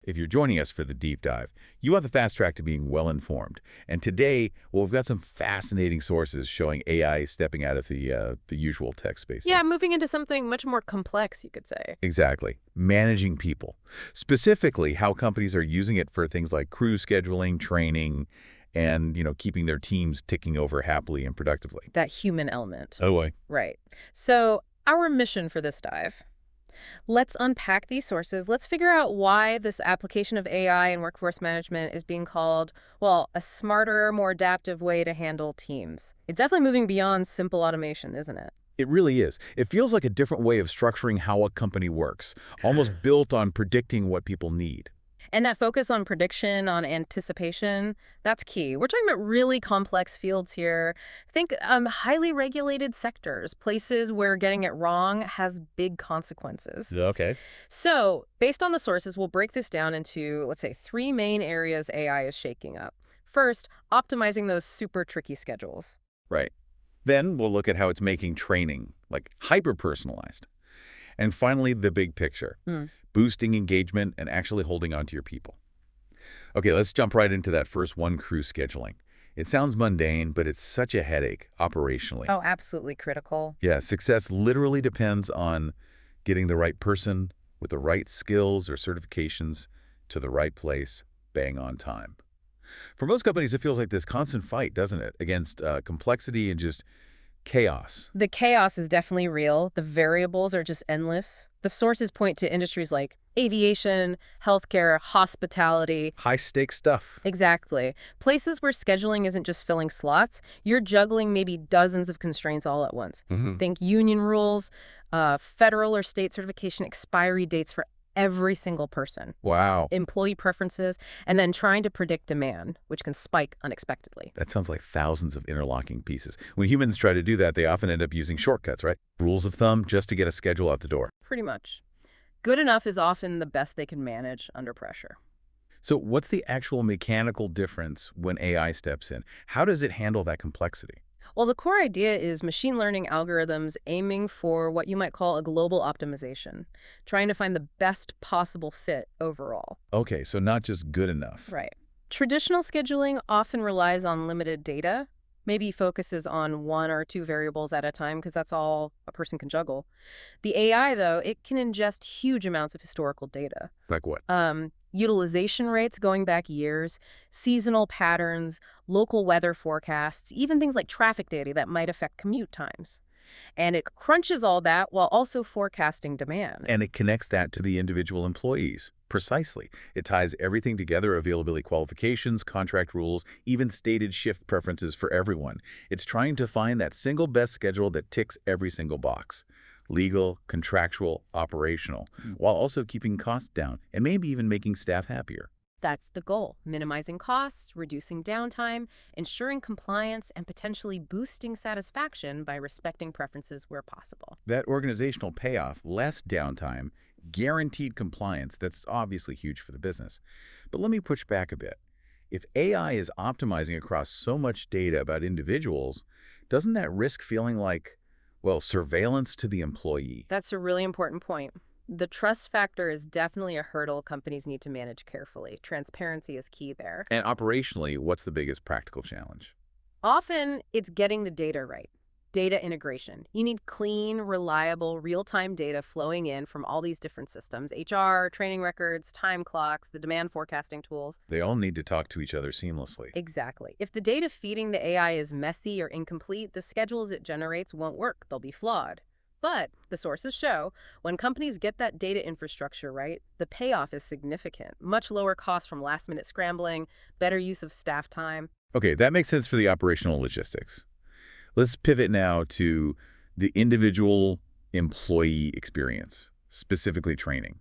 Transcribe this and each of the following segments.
If you're joining us for the deep dive, you want the fast track to being well-informed. And today, well, we've got some fascinating sources showing AI stepping out of the usual tech space. Yeah, moving into something much more complex, you could say. Exactly. Managing people. Specifically, how companies are using it for things like crew scheduling, training, and, keeping their teams ticking over happily and productively. That human element. Oh, boy. Right. So our mission for this dive. Let's unpack these sources. Let's figure out why this application of AI in workforce management is being called, well, a smarter, more adaptive way to handle teams. It's definitely moving beyond simple automation, isn't it? It really is. It feels like a different way of structuring how a company works, almost built on predicting what people need. And that focus on prediction, on anticipation, that's key. We're talking about really complex fields here. Think highly regulated sectors, places where getting it wrong has big consequences. Okay. So, based on the sources, we'll break this down into, let's say, three main areas AI is shaking up. First, optimizing those super tricky schedules. Right. Then we'll look at how it's making training, like, hyper-personalized. And finally, the big picture, boosting engagement and actually holding on to your people. Okay, let's jump right into that first one, crew scheduling. It sounds mundane, but it's such a headache operationally. Oh, absolutely critical. Yeah, success literally depends on getting the right person with the right skills or certifications to the right place, bang on time. For most companies, it feels like this constant fight, doesn't it, against complexity and just chaos. The chaos is definitely real. The variables are just endless. The sources point to industries like aviation, healthcare, hospitality. High-stakes stuff. Exactly. Places where scheduling isn't just filling slots, you're juggling maybe dozens of constraints all at once. Think union rules, federal or state certification expiry dates for every single person. Wow. Employee preferences, and then trying to predict demand, which can spike unexpectedly. That sounds like thousands of interlocking pieces. When humans try to do that, they often end up using shortcuts, right? Rules of thumb just to get a schedule out the door. Pretty much. Good enough is often the best they can manage under pressure. So what's the actual mechanical difference when AI steps in? How does it handle that complexity? Well, the core idea is machine learning algorithms aiming for what you might call a global optimization, trying to find the best possible fit overall. Okay, so not just good enough. Right. Traditional scheduling often relies on limited data, maybe focuses on one or two variables at a time because that's all a person can juggle. The AI, though, it can ingest huge amounts of historical data. Like what? Utilization rates going back years, seasonal patterns, local weather forecasts, even things like traffic data that might affect commute times. And it crunches all that while also forecasting demand. And it connects that to the individual employees. Precisely. It ties everything together, availability qualifications, contract rules, even stated shift preferences for everyone. It's trying to find that single best schedule that ticks every single box. Legal, contractual, operational, while also keeping costs down and maybe even making staff happier. That's the goal, minimizing costs, reducing downtime, ensuring compliance, and potentially boosting satisfaction by respecting preferences where possible. That organizational payoff, less downtime, guaranteed compliance, that's obviously huge for the business. But let me push back a bit. If AI is optimizing across so much data about individuals, doesn't that risk feeling like, well, surveillance to the employee? That's a really important point. The trust factor is definitely a hurdle companies need to manage carefully. Transparency is key there. And operationally, what's the biggest practical challenge? Often, it's getting the data right. Data integration. You need clean, reliable, real-time data flowing in from all these different systems, HR, training records, time clocks, the demand forecasting tools. They all need to talk to each other seamlessly. Exactly. If the data feeding the AI is messy or incomplete, the schedules it generates won't work. They'll be flawed. But the sources show when companies get that data infrastructure right, the payoff is significant. Much lower costs from last-minute scrambling, better use of staff time. Okay, that makes sense for the operational logistics. Let's pivot now to the individual employee experience, specifically training.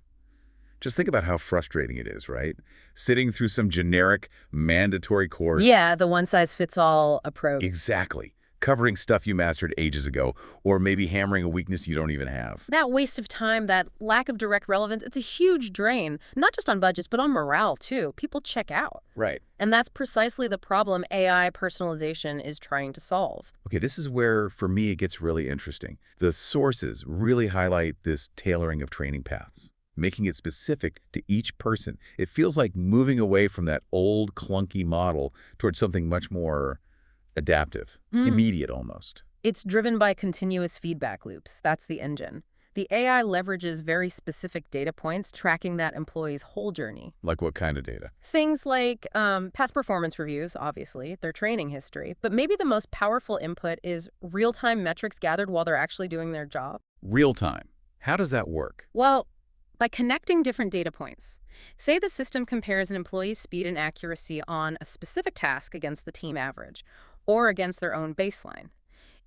Just think about how frustrating it is, right? Sitting through some generic mandatory course. Yeah, the one-size-fits-all approach. Exactly. Covering stuff you mastered ages ago, or maybe hammering a weakness you don't even have. That waste of time, that lack of direct relevance, it's a huge drain, not just on budgets, but on morale, too. People check out. Right. And that's precisely the problem AI personalization is trying to solve. Okay, this is where, for me, it gets really interesting. The sources really highlight this tailoring of training paths. making it specific to each person. It feels like moving away from that old, clunky model towards something much more adaptive, Mm. immediate almost. It's driven by continuous feedback loops. That's the engine. The AI leverages very specific data points, tracking that employee's whole journey. Like what kind of data? Things like past performance reviews, obviously, their training history, but maybe the most powerful input is real-time metrics gathered while they're actually doing their job. Real time. How does that work? Well, by connecting different data points. Say the system compares an employee's speed and accuracy on a specific task against the team average, or against their own baseline.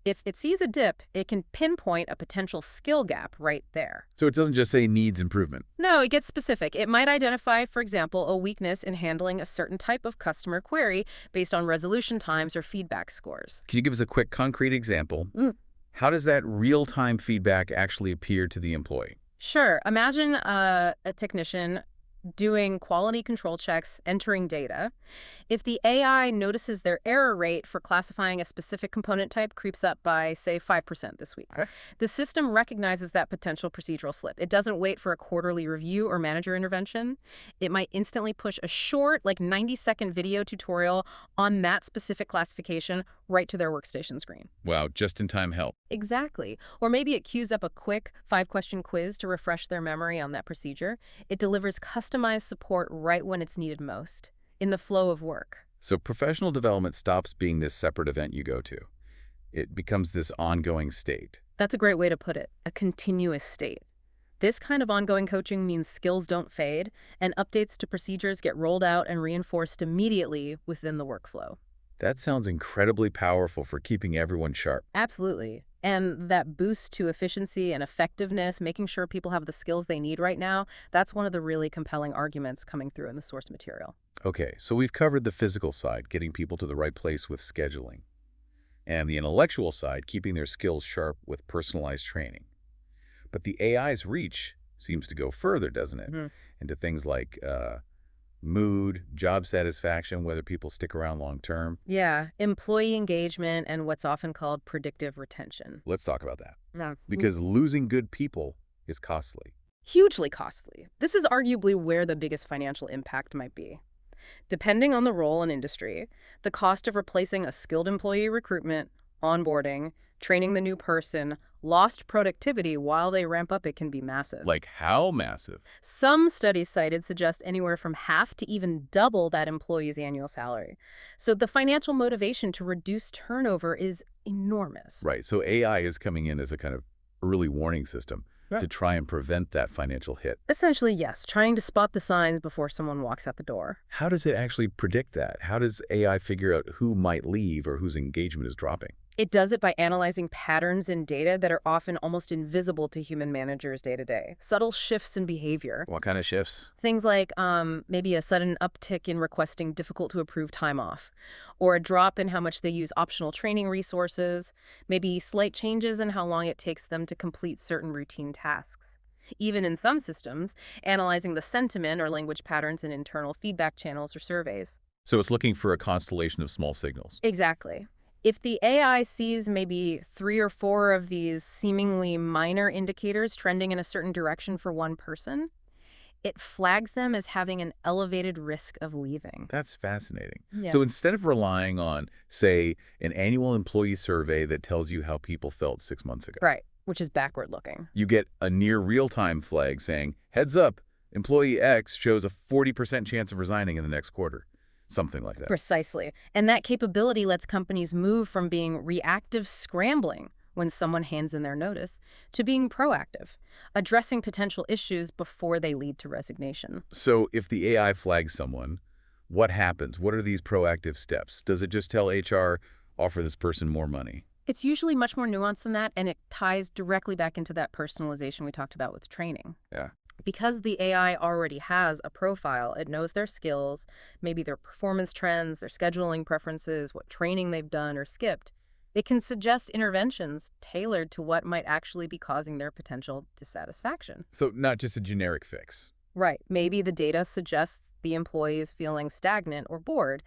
If it sees a dip, it can pinpoint a potential skill gap right there. So it doesn't just say needs improvement. No, it gets specific. It might identify, for example, a weakness in handling a certain type of customer query based on resolution times or feedback scores. Can you give us a quick concrete example? Mm. How does that real-time feedback actually appear to the employee? Sure. Imagine a technician doing quality control checks, entering data. If the AI notices their error rate for classifying a specific component type creeps up by, say, 5% this week, Okay. the system recognizes that potential procedural slip. It doesn't wait for a quarterly review or manager intervention. It might instantly push a short, like 90-second video tutorial on that specific classification right to their workstation screen. Wow, just-in-time help. Exactly. Or maybe it queues up a quick 5-question quiz to refresh their memory on that procedure. It delivers customized support right when it's needed most, in the flow of work. So professional development stops being this separate event you go to. It becomes this ongoing state. That's a great way to put it, a continuous state. This kind of ongoing coaching means skills don't fade, and updates to procedures get rolled out and reinforced immediately within the workflow. That sounds incredibly powerful for keeping everyone sharp. Absolutely. And that boost to efficiency and effectiveness, making sure people have the skills they need right now, that's one of the really compelling arguments coming through in the source material. Okay, so we've covered the physical side, getting people to the right place with scheduling, and the intellectual side, keeping their skills sharp with personalized training. But the AI's reach seems to go further, doesn't it? Mhm. Into things like mood, job satisfaction, whether people stick around long term. Yeah, employee engagement and what's often called predictive retention. Let's talk about that. Yeah. Because losing good people is costly. Hugely costly. This is arguably where the biggest financial impact might be. Depending on the role and industry, the cost of replacing a skilled employee recruitment, onboarding, training the new person, lost productivity while they ramp up, it can be massive. Like how massive? Some studies cited suggest anywhere from half to even double that employee's annual salary. So the financial motivation to reduce turnover is enormous. Right, so AI is coming in as a kind of early warning system Yeah. to try and prevent that financial hit. Essentially, yes, trying to spot the signs before someone walks out the door. How does it actually predict that? How does AI figure out who might leave or whose engagement is dropping? It does it by analyzing patterns in data that are often almost invisible to human managers day to day. Subtle shifts in behavior. What kind of shifts? Things like maybe a sudden uptick in requesting difficult to approve time off, or a drop in how much they use optional training resources, maybe slight changes in how long it takes them to complete certain routine tasks. Even in some systems, analyzing the sentiment or language patterns in internal feedback channels or surveys. So it's looking for a constellation of small signals. Exactly. If the AI sees maybe 3 or 4 of these seemingly minor indicators trending in a certain direction for one person, it flags them as having an elevated risk of leaving. That's fascinating. Yeah. So instead of relying on, say, an annual employee survey that tells you how people felt 6 months ago, Right, which is backward looking. you get a near real-time flag saying, heads up, employee X shows a 40% chance of resigning in the next quarter. Something like that. Precisely. And that capability lets companies move from being reactive scrambling when someone hands in their notice to being proactive, addressing potential issues before they lead to resignation. So if the AI flags someone, what happens? What are these proactive steps? Does it just tell HR, offer this person more money? It's usually much more nuanced than that, and it ties directly back into that personalization we talked about with training. Yeah. Because the AI already has a profile, it knows their skills, maybe their performance trends, their scheduling preferences, what training they've done or skipped. It can suggest interventions tailored to what might actually be causing their potential dissatisfaction. So not just a generic fix. Right. Maybe the data suggests the employee is feeling stagnant or bored.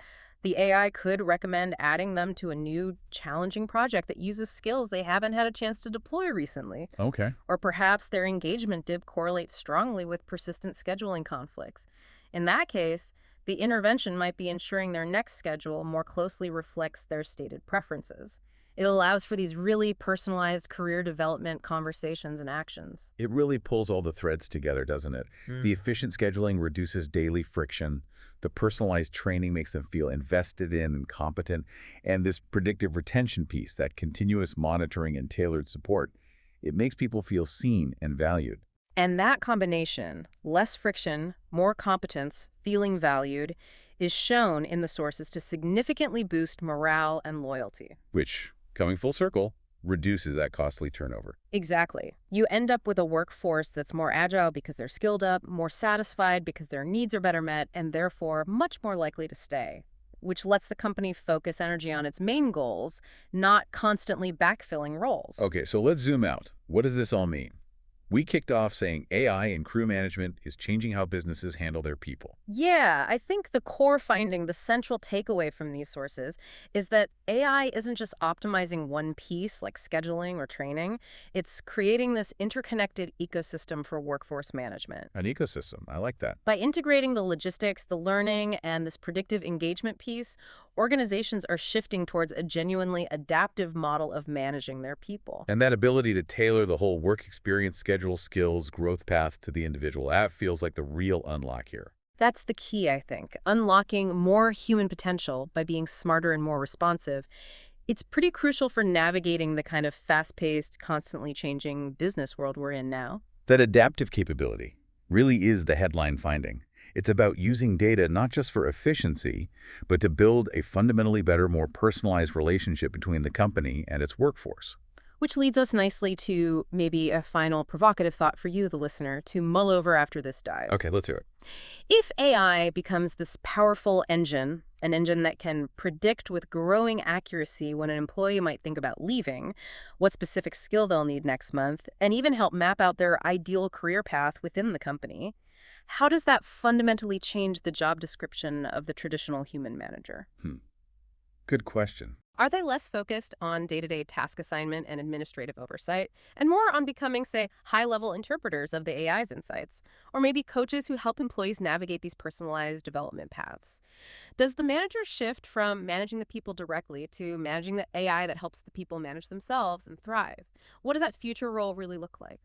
The AI could recommend adding them to a new, challenging project that uses skills they haven't had a chance to deploy recently. Okay. Or perhaps their engagement dip correlates strongly with persistent scheduling conflicts. In that case, the intervention might be ensuring their next schedule more closely reflects their stated preferences. It allows for these really personalized career development conversations and actions. It really pulls all the threads together, doesn't it? The efficient scheduling reduces daily friction. The personalized training makes them feel invested in and competent. And this predictive retention piece, that continuous monitoring and tailored support, it makes people feel seen and valued, And that combination, less friction, more competence, feeling valued, is shown in the sources to significantly boost morale and loyalty. which, coming full circle, reduces that costly turnover. Exactly. You end up with a workforce that's more agile because they're skilled up, more satisfied because their needs are better met, and therefore much more likely to stay, which lets the company focus energy on its main goals, not constantly backfilling roles. Okay, so let's zoom out. What does this all mean? We kicked off saying AI in crew management is changing how businesses handle their people. Yeah, I think the core finding, the central takeaway from these sources, is that AI isn't just optimizing one piece like scheduling or training. It's creating this interconnected ecosystem for workforce management. An ecosystem, I like that. By integrating the logistics, the learning, and this predictive engagement piece, organizations are shifting towards a genuinely adaptive model of managing their people. And that ability to tailor the whole work experience, schedule, skills, growth path to the individual, that feels like the real unlock here. That's the key, I think. Unlocking more human potential by being smarter and more responsive. It's pretty crucial for navigating the kind of fast-paced, constantly changing business world we're in now. That adaptive capability really is the headline finding. It's about using data not just for efficiency, but to build a fundamentally better, more personalized relationship between the company and its workforce. Which leads us nicely to maybe a final provocative thought for you, the listener, to mull over after this dive. Okay, let's hear it. If AI becomes this powerful engine, an engine that can predict with growing accuracy when an employee might think about leaving, what specific skill they'll need next month, and even help map out their ideal career path within the company, how does that fundamentally change the job description of the traditional human manager? Good question. Are they less focused on day-to-day task assignment and administrative oversight, and more on becoming, say, high-level interpreters of the AI's insights, or maybe coaches who help employees navigate these personalized development paths? Does the manager shift from managing the people directly to managing the AI that helps the people manage themselves and thrive? What does that future role really look like?